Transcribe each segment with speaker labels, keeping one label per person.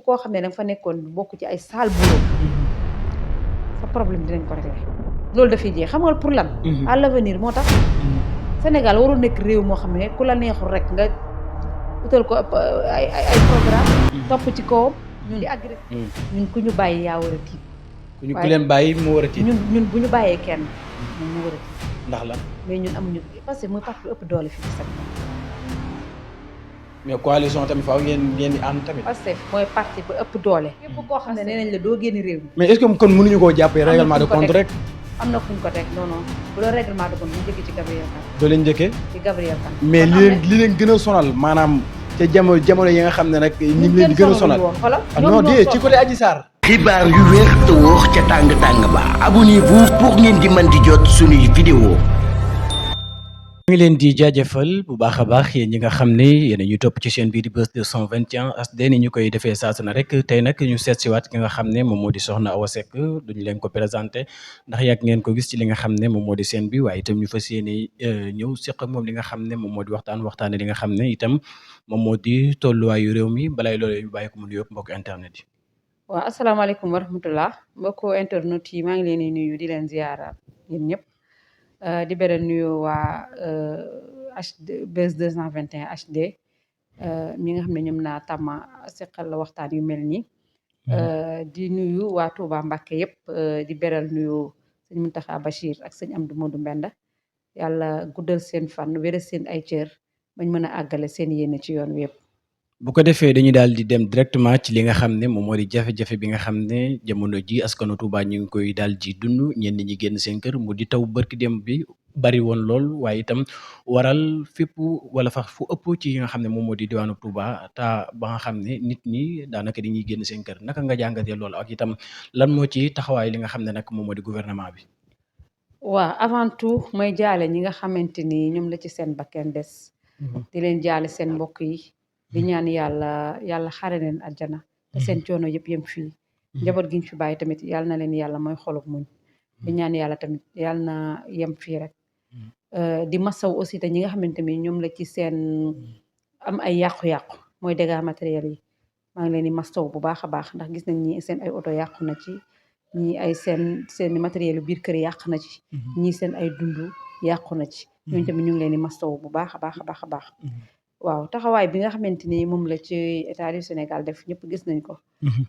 Speaker 1: koo xam ne da nga fa nekkoon bokk ci ay sale boulot
Speaker 2: Mhm.
Speaker 1: sa problème dinañ ko régler loolu dafay jeex xam nga pour lan.
Speaker 2: Mhm.
Speaker 1: à l'avenir moo tax
Speaker 2: Mhm.
Speaker 1: Sénégal warul nekk réew moo xam ne ku la neexul rek nga utal ko ay programme topp ci kawam di agressé ñun ku ñu bàyyi yaa war a tiit.
Speaker 2: ku leen bàyyi moo war a tiit.
Speaker 1: ñun bu ñu bàyyee kenn moom moo war a tiit
Speaker 2: ndax la
Speaker 1: mais ñun amuñu parce que muy parti bu ëpp doole fii ci Sénégal.
Speaker 2: mais coalition tamit faaw ngeen di ànd tamit.
Speaker 1: Pastef mooy parti bu ëpp doole. képp koo xam ne nee nañ la doo génn réew mi.
Speaker 2: mais est-ce que kon mënuñu koo jàppee règlement de compte rek.
Speaker 1: am na fu ñu ko teg non non bu doon règlement de compte ñu njëkkee ci Gabriel Kane.
Speaker 2: doo leen njëkkee.
Speaker 1: ci Gabriel Kane.
Speaker 2: mais li leen gën a sonal maanaam ca jamono yi nga xam ne nag. ñu ngi leen di gën a sonal non de ci côté Adji Sarr.
Speaker 3: xibaar yu wér te wóor ca tàng tàng ba abonnez-vous pour ngeen di mën di jot suñuy vidéo.
Speaker 2: ñu ngi leen di jaajëfal bu baax a baax yéen ñi nga xam ne yéen ñu topp ci chaîne bii di Buzz 221 HD ni ñu koy defee saa su ne rek tey nag ñu seet si waat ki nga xam ne moom moo di Soxna Awa Seck duñu leen ko présenté ndax yàgg ngeen ko gis ci li nga xam ne moom moo di scène bi waaye itam ñu fas yéene ñëw seq ak moom li nga xam ne moom moo di waxtaane li nga xam ne itam moom moo di tolluwaayu réew mi balay loolu ñu bàyyi ko mu nuyoo mbokk internet yi.
Speaker 1: waaw asalaamaaleykum wa rahmatullah mbokku internet yi maa ngi leen di nuyu di leen ziyaara yéen ñëpp. di beral nuyu waa HD Buzz 221 HD mi nga xam ne ñoom naa tàmma seqal la waxtaan yu mel nii di nuyu waa Touba Mbacké yëpp di beral nuyu sëñ Mountakha Bachir ak sëñ Amdou Modou Mbenda yàlla guddal seen fan wéral seen ay cër bañ mën a àggale seen yéene ci yoon wi yëpp.
Speaker 2: bu ko defee dañuy daal di dem directement ci li nga xam ne moom moo di jafe-jafe bi nga xam ne jamono ji askanu Touba ñu ngi koy daal di dund ñenn ñi génn seen kër mu di taw barki dem bi bari woon lool waaye itam waral fépp wala fax fu ëpp ci yi nga xam ne moom moo di diwaanu Touba ta ba nga xam ne nit ñi daanaka dañuy génn seen kër naka nga jàngatee loolu ak itam lan moo ci taxawaay li nga xam ne nag moom moo di gouvernement bi.
Speaker 1: waaw avant tout mooy jaale ñi nga xamante ni ñoom la ci seen bakken des. di leen jaale seen mbokk yi. di ñaan yàlla xare leen àjjana te seen coono yëpp yem fii njaboot gi ñu fi bàyyi tamit yàlla na leen yàlla mooy xolub muñ di ñaan yàlla tamit yàlla na yem fii rek di masaw aussi te ñi nga xamante ni ñoom la ci seen am ay yàqu-yàqu mooy dégâts matériels yi maa ngi leen di masaw bu baax a baax ndax gis nañ ñi seen ay oto yàqu na ci ñii ay seen matériel yu biir kër yàq na ci ñii seen ay dund yàqu na ci ñooñu tamit ñu ngi leen di masaw bu baax a baax a baax a baax waaw taxawaay bi nga xamante ni moom la ci état du Sénégal def ñëpp gis nañ ko.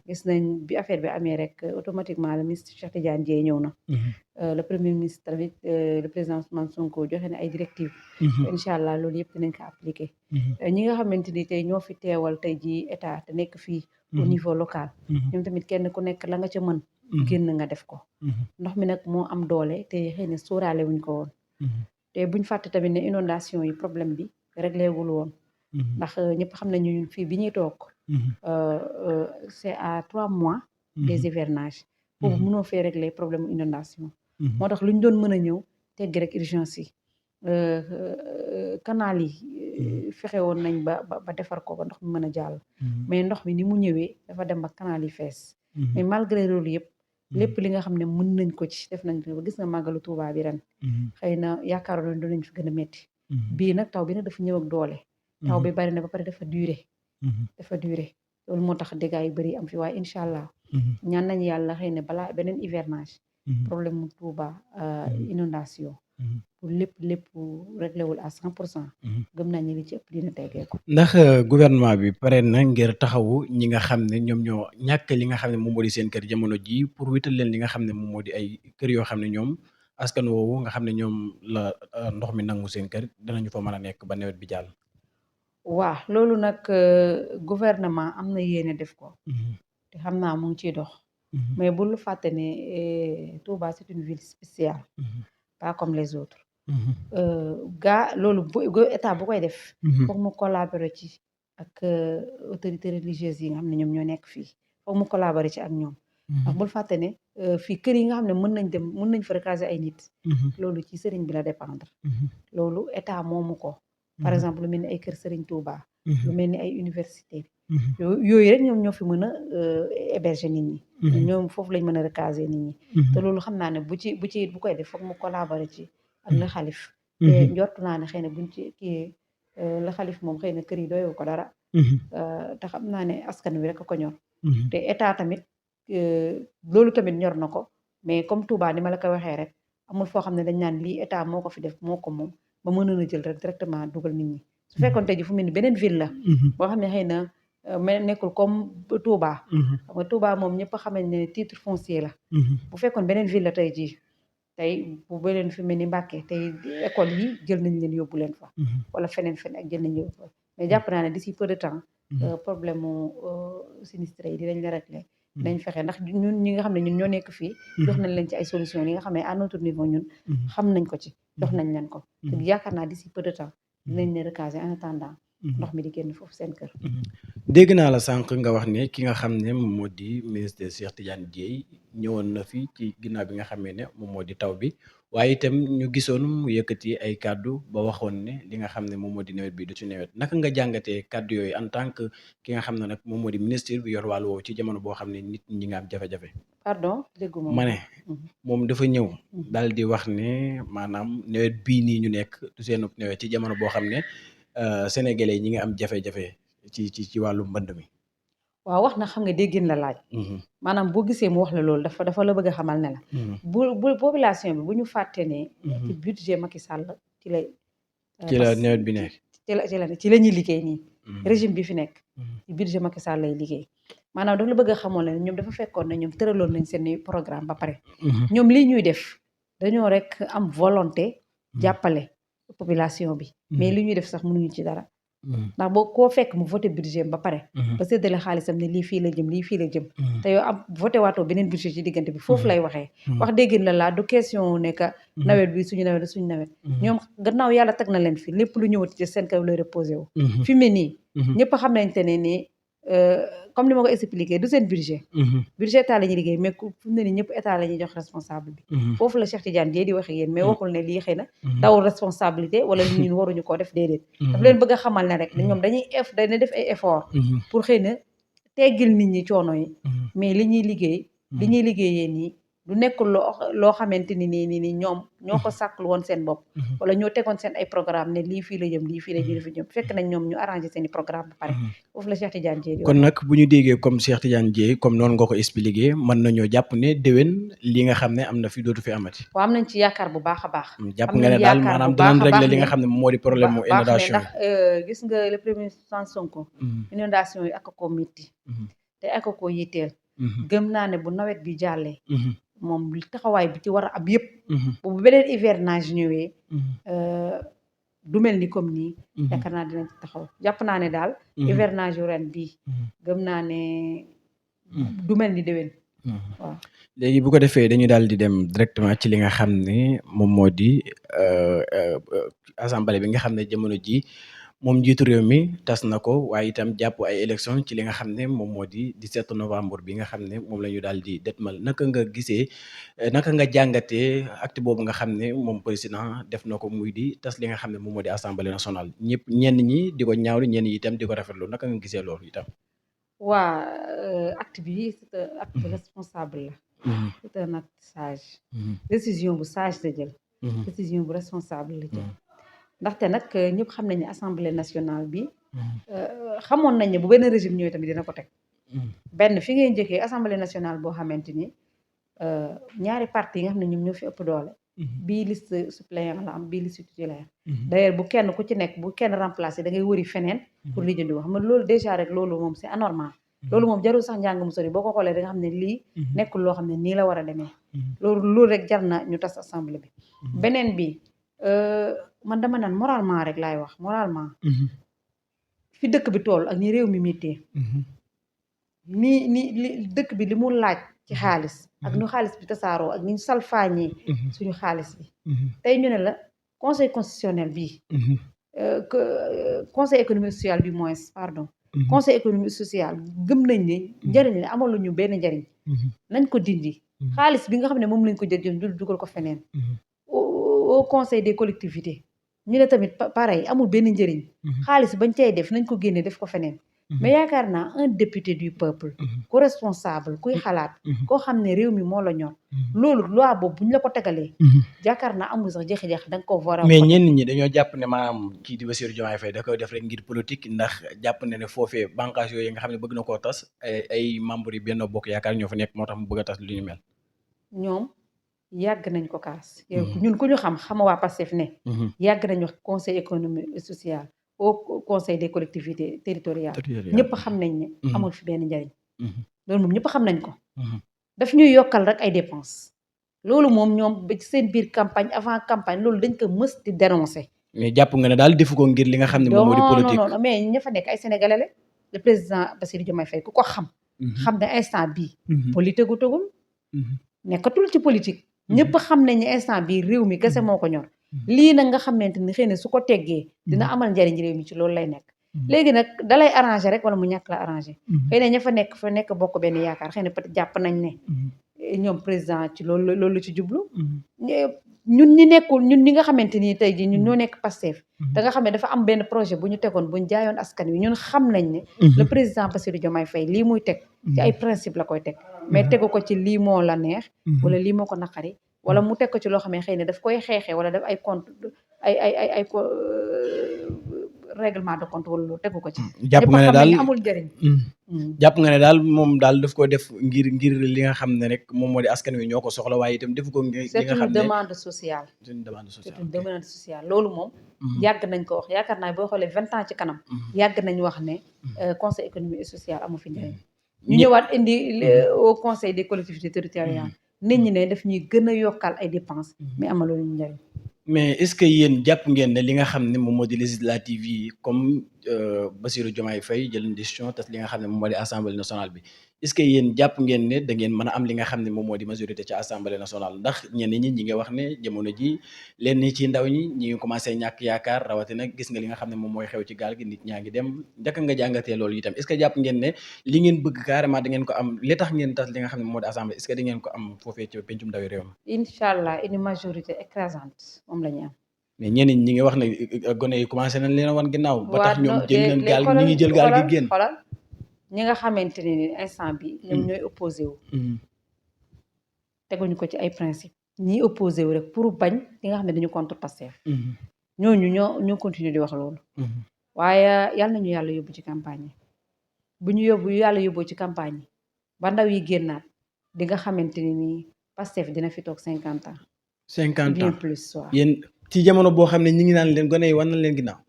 Speaker 1: gis nañ bi affaire bi amee rek automatiquement le ministre Cheikh Tidiane Dièye ñëw na. le premier ministre tamit le président Ousmane Sonko joxe na ay directives. incha allah loolu yëpp dinañ ko appliqué. ñi nga xamante ni tey ñoo fi teewal tey jii état te nekk fii. au niveau local. ñoom tamit kenn ku nekk la nga ca mën. génn nga def ko. ndox mi nag moo am doole te xëy na sóoraale wuñ ko woon. te buñ fàtte tamit ne inondation yi problème bi. réglé wul woon ndax ñëpp xam nañu ñun fii bi ñuy toog c'est à 3 mois des hivernages boobu mënoo fee régler problème inondation moo tax lu ñu doon mën a ñëw tegg rek urgence yi canal yi fexe woon nañ ba defar ko ba ndox mi mën a jàll mais ndox mi ni mu ñëwee dafa dem ba canal yi fees mais malgré loolu yëpp lépp li nga xam ne mën nañ ko ci def nañ ko ba gis nga màggalu Tuubaa bi ren xëy na yaakaaroon nañ fi gën a metti bii nag taw bi nag dafa ñëw ak doole taw bi bari na ba pare dafa duré loolu moo tax dégâts yu bari am fi waaye incha allah ñaan nañ yàlla xëy na balaa beneen hivernage problème mu Touba inondation pour lépp réglé wul à 100% gëm nañ li ci ëpp dina teggeeku
Speaker 2: ndax gouvernement bi pare na ngir taxawu ñi nga xam ne ñoom ñoo ñàkk li nga xam ne moom moo di seen kër jamono ji pour wital leen li nga xam ne moom moo di ay kër yoo xam ne ñoom askan woowu nga xam ne ñoom la ndox mi nangu seen kër danañu fa mën a nekk ba nawet bi jàll.
Speaker 1: waaw loolu nag gouvernement am na yéene def ko. te xam naa mu ngi ciy dox. mais bul fàtte ne Touba c'est une ville spéciale. pas comme les autres. loolu bu état bu koy def. foog mu collaborer ci ak autorités religieuses yi nga xam ne ñoom ñoo nekk fii foog mu collaborer ci ak ñoom. ndax bul fàtte ne fii kër yi nga xam ne mën nañ fa recaser ay nit. loolu ci sëriñ bi la dépendre. loolu état moomu ko. par exemple lu mel ni ay kër sëriñ Touba. lu mel ni ay université. yooyu rek ñoom ñoo fi mën a héberger nit ñi. ñoom foofu lañ mën a recaser nit ñi. te loolu xam naa ne bu koy def foog mu collaborer ci ak le xalif. te njortu naa ne xëy na buñ ci le xalif moom xëy na kër yi doyoo ko dara. te xam naa ne askan wi rek a ko ñor. te état tamit loolu tamit ñor na ko mais comme Touba ni ma la ko waxee rek amul foo xam ne dañ naan lii état moo ko fi def moo ko moom ba mënoon a jël rek directement dugal nit ñi su fekkoon tey ji fu mel ni beneen ville la boo xam ne xëy na mais nekkul comme Touba xam nga Touba moom ñëpp a xamal ne titre foncier la bu fekkoon beneen ville la tey jii tey bu beneen fi mel ni Mbàkke tey école yi jël nañ leen yóbbu leen fa wala feneen ak jël nañ yóbbu fa mais jàpp naa ne d'ici peu de temps problème mu sinistré yi dinañ la régler dinañ fexe ndax ñun ñi nga xam ne ñun ñoo nekk fii jox nañ leen ci ay solution yi nga xam ne à notre niveau ñun xam nañ ko ci jox nañ leen ko te yaakaar naa d'ici peu de temps dinañ leen recaser en attendant ndox mi di génn foofu seen kër
Speaker 2: dégg naa la sànq nga wax ne ki nga xam ne moom moo di ministre Cheikh Tidiane Dièye ñëwoon na fi ci ginnaaw bi nga xamee ne moom moo di taw bi waaye itam ñu gisoon mu yëkkati ay kàddu ba waxoon ne li nga xam ne moom moo di nawet bi du ci nawet naka nga jàngatee kàddu yooyu en tant que ki nga xam ne nag moom moo di ministre bi yor wàllu woowu ci jamono boo xam ne nit ñi nga am jafe-jafe.
Speaker 1: pardon dégguma
Speaker 2: ma ne moom dafa ñëw daal di wax ne maanaam nawet bii nii ñu nekk du seen nawet ci jamono boo xam ne sénégalais ñi nga am jafe-jafe ci wàllu mbënd mi.
Speaker 1: waaw wax na xam nga déggin la laaj maanaam boo gisee mu wax la loolu dafa la bëgg a xamal ne la bu population bi bu ñu fàtte ne ci budget Macky Sall ci la
Speaker 2: nawet bi nekk
Speaker 1: ci la ñuy liggéey nii régime bi fi nekk ci budget Macky Sall lay liggéey maanaam dafa la bëgg a xamal ne ñoom dafa fekkoon ne ñoom tëraloon nañ seen programme ba pare ñoom lii ñuy def dañoo rek am volonté jàppale population bi mais li ñuy def sax mënuñu ci dara ndax boo koo fekk mu voté budget ba pare ba séddale xaalisam ne lii fii la jëm lii fii la jëm te yow am voté waatoo beneen budget ci diggante bi foofu lay waxee wax déggin la laa du question ne que nawet bi suñu nawet ñoom gannaaw yàlla teg na leen fi lépp lu ñëwati ci seen kaw lay reposé wu fi mu ne nii ñëpp xam nañ te ne nii comme ni ma ko expliqué du seen budget état la ñuy liggéey mais fu mu ne nii ñëpp état la ñuy jox responsable bi foofu la Cheikh Tidiane Dièye di wax ak yéen mais waxul ne lii xëy na dawul responsabilité wala ñun waruñu koo def déedéet daf leen bëgg a xamal ne rek ñoom dañuy def ay effort pour xëy na teggil nit ñi coono yi mais li ñuy liggéeyee nii du nekk loo xamante ni nii ñoom ñoo ko sàkkul woon seen bopp wala ñoo tegoon seen ay programme ne lii fii la jëm lii fii la jëm fekk nañ ñoom ñu arrangé seen i programme ba pare foofu la Cheikh Tidiane Dièye
Speaker 2: kon nag bu ñu déggee comme Cheikh Tidiane Dièye comme noonu nga ko expliqué mën nañoo jàpp ne déwén li nga xam ne am na fi dootu fi amati
Speaker 1: waaw am nañ ci yaakaar bu baax a baax
Speaker 2: jàpp nga ne daal maanaam dinañ régler li nga xam ne moo di problème mu inondation
Speaker 1: ndax gis nga le premier ministre Sonko inondation yi ak ko métti te ak ko yitteel gëm naa ne bu nawet bi jàllee moom taxawaay bi ci war a am yëpp bu beneen hivernage ñëwee du mel ni comme nii yaakaar naa dinañ ci taxaw jàpp naa ne daal hivernage yu ren bii gëm naa ne du mel ni déwén waaw
Speaker 2: léegi bu ko defee dañu daal di dem directement ci li nga xam ne moom moo di assemblée bi nga xam ne jamono ji moom njiitu réew mi tas na ko waaye itam jàpp ay élection ci li nga xam ne moom moo di 17 novembre bi nga xam ne moom la ñu daal di detmal naka nga jàngatee acte boobu nga xam ne moom président def na ko muy di tas li nga xam ne moom moo di assemblée nationale ñenn ñi di ko ñaawlu ñenn ñi itam di ko rafetlu naka nga gisee loolu itam.
Speaker 1: waa acte bi c'est un acte responsable la. c'est un acte sage. décision bu sage la jël. décision bu responsable la jël. ndaxte nag ñëpp xam nañ ne assemblée nationale bi xamoon nañ ne bu benn régime ñëwee tamit dina ko teg benn fi ngay njëkkee assemblée nationale boo xamante ni ñaari parti yi nga xam ne ñoom ñoo fi ëpp doole bii liste suppléant la am bii liste titulaire d'ailleurs bu kenn ku ci nekk bu kenn remplacé da ngay wëri feneen pour li jëndi wax xam nga loolu déjà rek loolu moom c'est anormal loolu moom jarul sax njàng mu sori boo ko xoolee da nga xam ne lii nekkul loo xam ne nii la war a demee loolu rek jar na ñu tas assemblée bi beneen bi man dama naan moralement rek laay wax moralement fi dëkk bi toll ak ni réew mi mittee ni li dëkk bi li mu laaj ci xaalis ak nu xaalis bi tasaaroo ak ni ñu salfaañee suñu xaalis bi tey ñu ne la conseil constitutionnel bi conseil économique social bi moins pardon conseil économique social gëm nañ ne njëriñ la amaluñu benn njëriñ nañ ko dindi xaalis bi nga xam ne moom lañ ko jël dugal ko feneen au conseil des collectivités ñu ne tamit pareil amul benn njëriñ xaalis bañ cay def nañ ko génne def ko feneen mais yaakaar naa un député du peuple ku responsable kuy xalaat koo xam ne réew mi moo la ñor loolu loi boobu bu ñu la ko tegalee yaakaar naa amul sax jeexi-jeex da nga ko war a
Speaker 2: mais ñenn ñi dañoo jàpp ne maanaam kii di Bassirou Diomaye Faye da koy def rek ngir politique ndax jàpp ne ne foofee bànqaas yooyu nga xam ne bëgg na koo tas ay membres yi Benno Bokk Yaakaar ñoo fa nekk moo tax mu bëgg a tas lu ñu mel.
Speaker 1: ñoom yàgg nañ ko kaas yow ñun ku ñu xam waa Pastef ne yàgg nañ wax conseil économique et social au conseil des collectivités territoriales ñëpp xam nañ ne amul fi benn njariñ loolu moom ñëpp xam nañ ko daf ñuy yokkal rek ay dépenses loolu moom ñoom ba ci seen biir campagne avant campagne loolu dañ ko mës di dénoncer.
Speaker 2: mais jàpp nga ne daal defu ko ngir li nga xam ne moom moo di politique
Speaker 1: non mais ña fa nekk ay sénégalais la le président Bassirou Diomaye Faye ku ko xam ne instant bii politique gu tëgul nekkatul ci politique ñëpp xam nañ ne instant bii réew mi kese moo ko ñor lii nag nga xamante ni xëy na su ko teggee dina amal njariñ réew mi ci loolu lay nekk léegi nag dalay arrangé rek wala mu ñàkk la arrangé xëy na ña fa nekk bokk benn yaakaar xëy na peut-être jàpp nañ ne ñoom président ci loolu la ci jublu ñun ñi nga xamante ni tey jii ñun ñoo nekk Pastef da nga xam ne dafa am benn projet bu ñu tegoon bu ñu jaayoon askan wi ñun xam nañ ne le président Bassirou Diomaye Faye lii muy teg ci ay principe la koy teg mais tegu ko ci lii moo la neex wala lii moo ko naqari wala mu teg ko ci loo xam ne xëy na daf koy xeexee wala daf ay compte ay règlement de compte wala lu tegu ko ci
Speaker 2: jàpp nga ne daal
Speaker 1: amul njëriñ
Speaker 2: jàpp nga ne daal moom daal daf ko def ngir li nga xam ne rek moom moo di askan wi ñoo ko soxla waaye itam defu ko ngir li nga xam ne
Speaker 1: c'est une demande sociale loolu moom yàgg nañ ko wax yaakaar naa boo xoolee 20 ans ci kanam yàgg nañ wax ne conseil économique et social amu fi njëriñ ñu ñëwaat indi au conseil des collectivités territoriales nit ñi ne daf ñuy gën a yokkal ay dépenses mais amaluñu njëriñ
Speaker 2: mais est-ce que yéen jàpp ngeen ne li nga xam ne moom moo di législative yi comme Bassirou Diomaye Faye jël décision tas li nga xam ne moom moo di assemblée nationale bi est-ce que yéen jàpp ngeen ne da ngeen mën a am li nga xam ne moom moo di majorité ci assemblée nationale ndax ñenn ñi ñi nga wax ne jamono ji leen ni ci ndaw ñi ñi ngi commencé ñàkk yaakaar rawatina gis nga li nga xam ne moom mooy xew ci gaal gi nit ñaa ngi dem njëkk nga jàngatee loolu itam est-ce que jàpp ngeen ne li ngeen bëgg carrément da ngeen ko am li tax ngeen tas li nga xam ne moom moo di assemblée est-ce que da ngeen ko am foofee ci pencum ndawi réew mi
Speaker 1: inchallah une majorité écrasante moom la ñu am
Speaker 2: mais ñeneen ñi ngi wax ne gone yi commencé nañ leen a wan ginnaaw ba tax ñoom jël nañ gaal ñi ngi jël gaal gi génn
Speaker 1: xoolal ñi nga xamante ne ni instant bi ñoom ñooy opposé wu teguñu ko ci ay principe ñii opposé wu rek pour bañ li nga xam ne dañu contre Pastef ñooñu ñoo continuer di wax loolu waaye yàlla nañu yàlla yóbbu ci campagne yi bu ñu yàlla yóbboo ci campagne yi ba ndaw yi génnaat di nga xamante ne nii Pastef dina fi toog 50 ans
Speaker 2: 50
Speaker 1: bien
Speaker 2: ans
Speaker 1: plus waaw
Speaker 2: yéen ci jamono boo xam ne ñi ngi naan leen gone yi wan nañ leen ginnaaw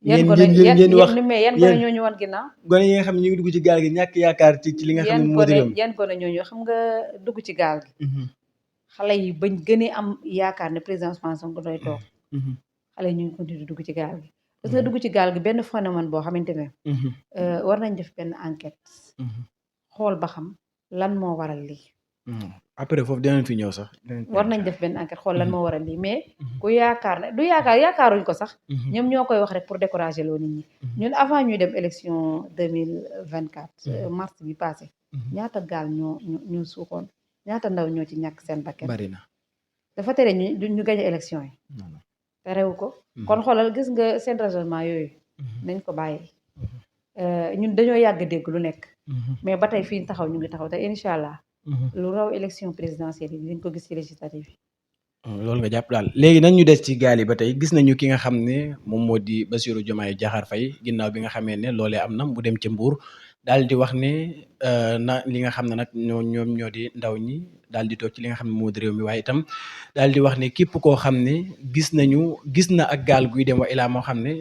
Speaker 1: yan gone ñoo ñu wan ginnaaw
Speaker 2: gone yi nga xam ne ñu ngi dugg ci gaal gi ñàkk yaakaar ci li nga xam ne moo di réew mi
Speaker 1: yan gone ñooñu xam nga dugg ci gaal gi xale yi bañ gënee am yaakaar ne président Ousmane Sonko doy toog xale yi ñu ngi continuer dugg ci gaal gi parce que dugg ci gaal gi benn phénomène boo xamante ne war nañ def benn enquête xool ba xam lan moo waral lii
Speaker 2: après foofu dinañ fi ñëw sax
Speaker 1: war nañ def benn enquête xool lan moo waral lii mais ku yaakaar ne du yaakaaruñ ko sax ñoom ñoo koy wax rek pour décourager loo nit ñi ñun avant ñuy dem élection 2024 mars bi passé ñaata gaal ñoo suuxoon ñaata ndaw ñoo ci ñàkk seen bakkan
Speaker 2: bari na
Speaker 1: dafa tere ñu gañe élection yi terewu ko kon xoolal gis nga seen raisonnement yooyu nañ ko bàyyi ñun dañoo yàgg dégg lu nekk mais ba tey fii taxaw ñu ngi taxaw te incha allah lu raw élection présidentielle yi dañ ko gis ci législative yi
Speaker 2: loolu nga jàpp daal léegi nag ñu des ci gaal yi ba tey gis nañu ki nga xam ne moom moo di Bassirou Diomaye Diakhar Faye ginnaaw bi nga xamee ne loolee am na mu dem ca Mbour daal di wax ne na li nga xam ne nag ñoom ñoo di ndaw ñi daal di toog ci li nga xam ne moo di réew mi waaye itam daal di wax ne képp koo xam ne gis na ak gaal guy dem wa ilaa moo xam ne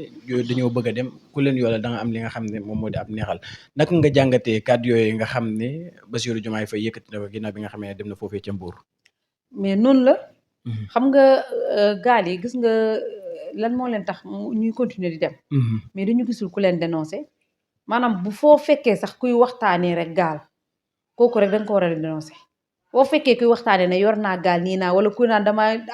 Speaker 2: dañoo bëgg a dem ku leen yoola da nga am li nga xam ne moom moo di ab neexal naka nga jàngatee kàddu yooyu nga xam ne Bassirou Diomaye Faye yëkkati na ko ginnaaw bi nga xam ne dem na foofee ca Mbour
Speaker 1: mais noonu la xam nga gaal yi gis nga lan moo leen tax ñuy continuer di dem mais dañu gisul ku leen dénoncer maanaam bu foo fekkee sax kuy waxtaanee rek gaal kooku rek da nga ko war a dénoncer boo fekkee kuy waxtaanee ne yor naa gaal nii naa wala ku naan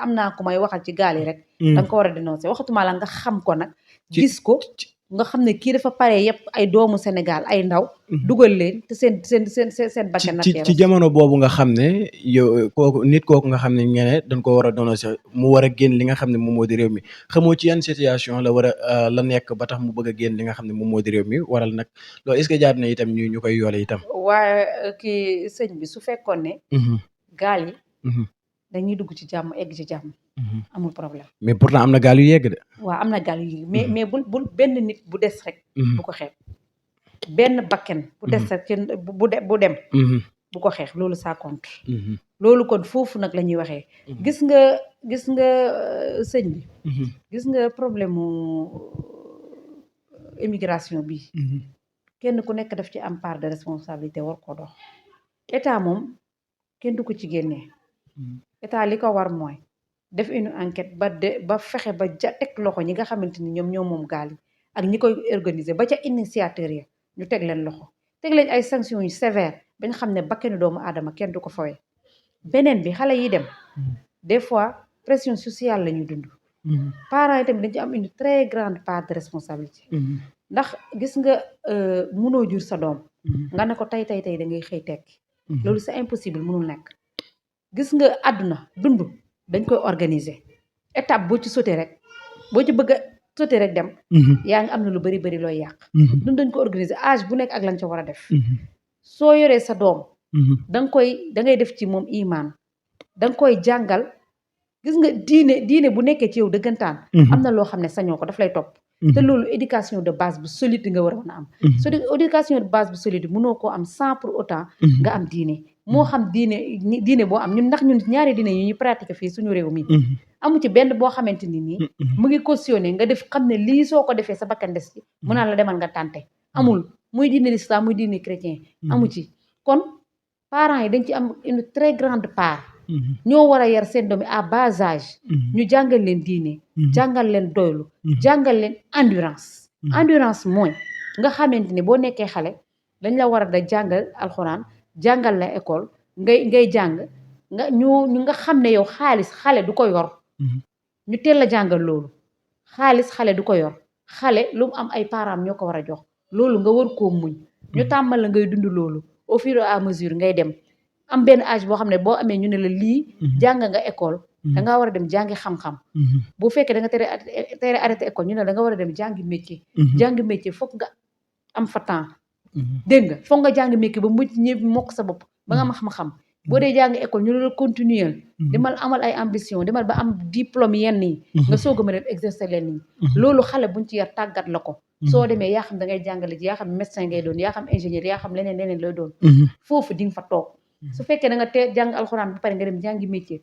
Speaker 1: am naa ku may waxal ci gaal yi rek da nga ko war a dénoncer waxatuma la nga xam ko nag gis ko nga xam ne kii dafa pare yëpp ay doomu Sénégal ay ndaw dugal leen te seen bakkan na
Speaker 2: ci jamono boobu nga xam ne yow kooku nga xam ne ñene dañ ko war a doon mu war a génn li nga xam ne moom moo di réew mi xamoo ci yan situation la war a la nekk ba tax mu bëgg a génn li nga xam ne moom moo di réew mi waral nag loolu est-ce que jaar na itam ñu koy yoole itam
Speaker 1: waaye kii sëñ bi su fekkoon ne gaal yi dañuy dugg ci jàmm egg ci jàmm amul problème
Speaker 2: mais pourtant am na gaal yu yegg de
Speaker 1: waaw am na gaal yu yegg mais bul benn nit bu des rek bu ko xeeb benn bakken bu des rek bu dem bu ko xeex loolu ça compte loolu kon foofu nag la ñuy waxee gis nga sëñ bi gis nga problème mu immigration bi kenn ku nekk daf ci am part de responsabilité war koo dox état moom kenn du ko ci génnee état li ko war mooy def une enquête ba fexe ba teg loxo ñi nga xamante ni ñoom moom gaal yi ak ñi koy organiser ba ca initiateur ya ñu teg leen loxo teg leen ay sanctions yu sévères ba nga xam ne bakkanu doomu aadama kenn du ko fawee beneen bi xale yi dem des fois pression sociale la ñuy dund parents yi tamit dañ ci am une très grande part de responsabilité ndax gis nga mënoo jur sa doom nga ne ko tey da ngay xëy tekki loolu c'est impossible mënul nekk gis nga àdduna dund dañ koy organiser étape boo ci sauté rek boo ci bëgg a sauté rek dem yaa ngi am na lu bari looy yàq dund dañ ko organiser âge bu nekk ak lañ ca war a def soo yoree sa doom da ngay def ci moom imaan da nga koy jàngal gis nga diine bu nekkee ci yow dëggantaan am na loo xam ne sañoo ko daf lay topp te loolu éducation de base bu solide nga war a mën a am so éducation de base bu solide mënoo koo am sans pour autant nga am diine moo xam diine boo am ñun ñaari diine yi ñu pratiquer fii suñu réew mi amu ci benn boo xamante ni nii mu ngi cautionné nga def xam ne lii soo ko defee sa bakkan des ci mu naan la demal nga tànte amul muy diine l'islam muy diine chrétien amu ci kon parents yi dañ ci am une très grande part ñoo war a yar seen doom yi à bas âge ñu jàngal leen diine jàngal leen doylu jàngal leen endurance mooy nga xamante ni boo nekkee xale dañ la war a da jàngal alxuraan jàngal la école ngay jàng ñu nga xam ne yow xaalis xale du ko yor ñu teel la jàngal loolu xaalis xale du ko yor xale lu mu am ay parents ñoo ko war a jox loolu nga war koo muñ ñu tàmmal la ngay dund loolu au fur et à mesure ngay dem am benn âge boo xam ne boo amee ñu ne la lii jàng nga école da ngaa war a dem jàngi xam-xam bu fekkee da nga tere arrêté école ñu ne da nga war a dem jàngi métier foog nga am fa temps dégg nga foog nga jàngi métier ba mucc ñëpp mokk sa bopp ba nga am xam-xam boo dee jàngi école ñu ne la continuer demal amal ay ambition demal ba am diplôme yenn yi nga soog a mën a exercer leen nii loolu xale buñ ci yar tàggat la ko soo demee yaa xam da ngay jàngale ji yaa xam médecin ngay doon yaa xam ingénieur yaa xam leneen looy doon foofu di nga fa toog su fekkee da nga jàng alxuraan ba pare nga dem jàngi métier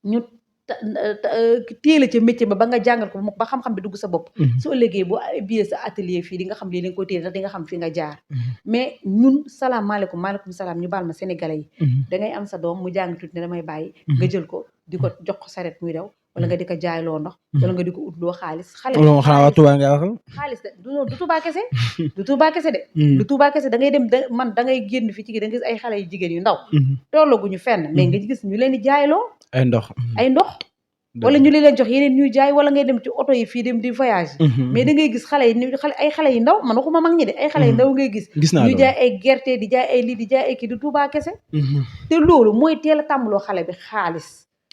Speaker 1: ñu téela ca métier ba nga jàngal ko ba xam-xam bi dugg sa bopp su ëllëgee boo biyee sa atelier fii di nga xam lii da nga ko téye ndax di nga xam fi nga jaar mais ñun salaamaaleykum maaleykum salaam ñu baal ma sénégalais yi da ngay am sa doom mu jàng tuuti ne damay bàyyi nga jël ko di ko jox ko saret muy daw wala nga di ko jaayloo ndox wala nga di ko utloo xaalis xaalis de du Tuubaa kese du Tuubaa kese de du Tuubaa kese da ngay dem da ngay génn fi ci gi da nga gis ay xale yu jigéen yu ndaw tollaguñu fenn mais nga gis ñu leen di jaayloo ay ndox wala ñu leen jox yeneen ñuy jaay wala ngay dem ci oto yi fii dem di voyage mais da ngay gis ay xale yi ndaw man waxuma mag ñi de ay xale yi ndaw ngay gis ñu jaay ay gerte di jaay ay lii di jaay ay kii du Tuubaa kese te loolu mooy teel a tàmmaloo xale bi xaalis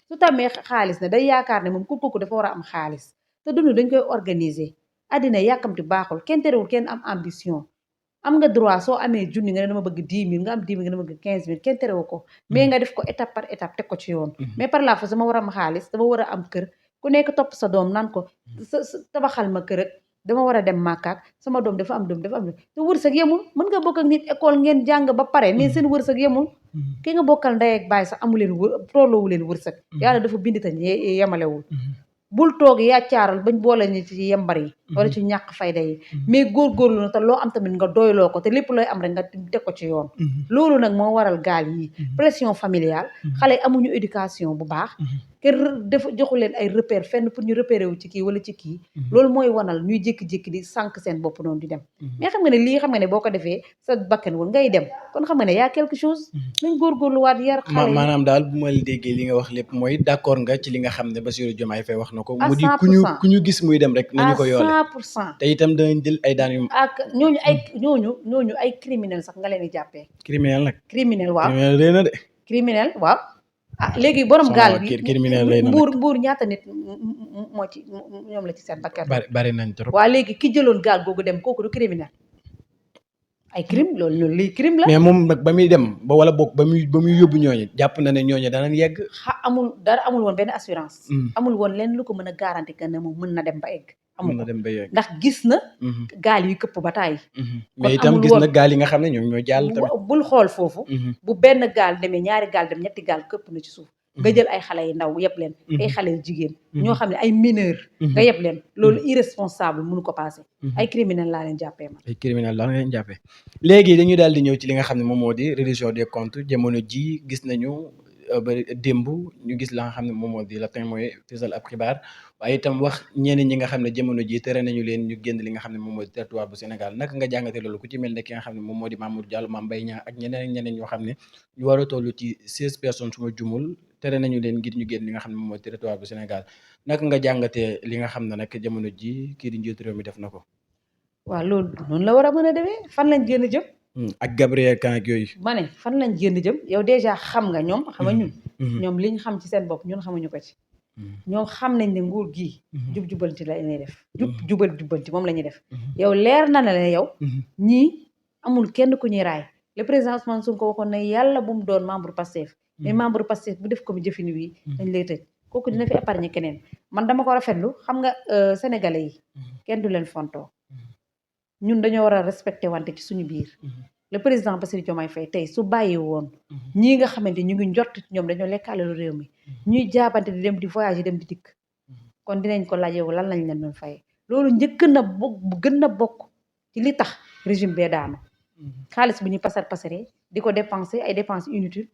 Speaker 1: su tamee xaalis ne day yaakaar ne moom kooku dafa war a am xaalis te dund dañ koy organiser addina yàkkamti baaxul kenn terewul kenn am ambition am nga droit soo amee junni nga ne dama bëgg 10 000 nga am 10 000 nga dama bëgg 15 000 kenn terewu ko mais nga def ko étape par étape teg ko ci yoon mais par la force dama war a am xaalis dama war a am kër ku nekk topp sa doom naan ko sa tabaxal ma kër ak dama war a dem màkkaak sama doom dafa am te wërsëg yemul mën nga bokk ak nit école ngeen jàng ba pare mais seen wërsëg yemul ki nga bokkal ndey ak baay sax amu leen tolloowu leen wërsëg yàlla dafa bind te yemalewul bul toog yaccaaral bañ boole ni ci yembar yi wala ci ñàkk fayda yi mais góorgóorlu na te loo am tamit nga doyloo ko te lépp looy am rek nga teg ko ci yoon loolu nag moo waral gaal yi pression familiale xale yi amuñu éducation bu baax kenn def joxu leen ay repère fenn pour ñu repérer wu ci kii wala ci kii loolu mooy wanal ñuy jékki-jékki di sànq seen bopp noonu di dem mais xam nga ne lii xam nga ne boo ko defee sa bakkan woon ngay dem kon xam nga ne yaa quelque chose nañ góorgóorluwaat yar xale yi
Speaker 2: maanaam daal bu ma la déggee li nga wax lépp mooy d'accord nga ci li nga xam ne Bassirou Diomaye Faye wax na ko
Speaker 1: à
Speaker 2: mu di
Speaker 1: 100%
Speaker 2: ku ñu gis muy dem rek nañu ko yoole
Speaker 1: à 100%
Speaker 2: te itam danañ jël ay daan yu
Speaker 1: ak ñooñu ay criminel sax nga leen di jàppee
Speaker 2: criminel nag
Speaker 1: criminel waaw
Speaker 2: criminel rëy na de
Speaker 1: criminel waaw léegi borom gaal gi
Speaker 2: criminel rëy na
Speaker 1: mbuur ñaata nit moo ci ñoom la ci seen bakkan
Speaker 2: bari nañ trop
Speaker 1: waaw léegi ki jëloon gaal googu dem kooku du criminel ay crime loolu lii crime la
Speaker 2: mais moom nag ba muy dem ba wala bokk ba muy yóbbu ñooñu jàpp na ne ñooñu danañ yegg
Speaker 1: amul woon benn assurance amul woon leen lu ko mën a garanti que ne moom mën na dem ba egg amul
Speaker 2: dem ba yegg
Speaker 1: ndax gis na gaal yi këpp ba tàyyi
Speaker 2: mais itam gis na gaal yi nga xam ne ñoom ñoo jàll tamit
Speaker 1: bul xool foofu bu benn gaal demee ñaari gaal dem ñetti gaal këpp na ci suuf nga jël ay xale yu ndaw yëpp leen ay xale yu jigéen ñoo xam ne ay mineur nga yëpp leen loolu irresponsable mënu ko passé ay criminel laa leen jàppee man
Speaker 2: ay criminel laa leen jàppee léegi dañuy daal di ñëw ci li nga xam ne moom moo di reddition des comptes jamono ji gis nañu ba démb ñu gis la nga xam ne moom moo di la tey mooy fisal ab xibaar waaye itam wax ñeneen ñi nga xam ne jamono ji tere nañu leen ñu génn li nga xam ne moom moo di territoire bu Sénégal naka nga jàngate loolu ku ci mel ne ki nga xam ne moom moo di Mamour Diallo Mame Mbaye Niang ak ñeneen ñoo xam ne ñu war a toll ci 16 personnes su ma jumul tere nañu leen ngir ñu génn li nga xam ne moom moo di territoire bu Sénégal naka nga jàngatee li nga xam ne nag jamono ji kii di njiitu réew mi def na ko
Speaker 1: waaw loolu noonu la war a mën a demee fan lañ génn jëm
Speaker 2: ak Gabriel Kane ak yooyu
Speaker 1: ma ne fan lañ génn jëm yow déjà xam nga ñoom xam nga ñun ñoom liñ xam ci seen bopp ñun xamuñu ko ci ñoom xam nañ ne nguur gii jub-jubanti la ñuy def jubbanti moom la ñuy def yow leer na ne yow ñii amul kenn ku ñuy raay le président Ousmane Sonko waxoon ne yàlla bu mu doon membre Pastef mais membre Pastef bu def ko mu jëfini wi dañ lay tëj kooku dina fi épargner keneen man dama ko rafetlu xam nga sénégalais yi kenn du leen fontoo ñun dañoo war a respecté wante ci suñu biir le président Bassirou Diomaye Faye tey su bàyyi woon ñii nga xamante ñu ngi njort ñoom dañoo lekkaale lu réew mi ñuy jaabante di dem di voyage dem di dikk kon dinañ ko laaj yow lan lañ leen doon fayee loolu gën na bokk ci li tax régime bee daanu xaalis bi ñuy pasaree di ko dépenser ay dépenses inutiles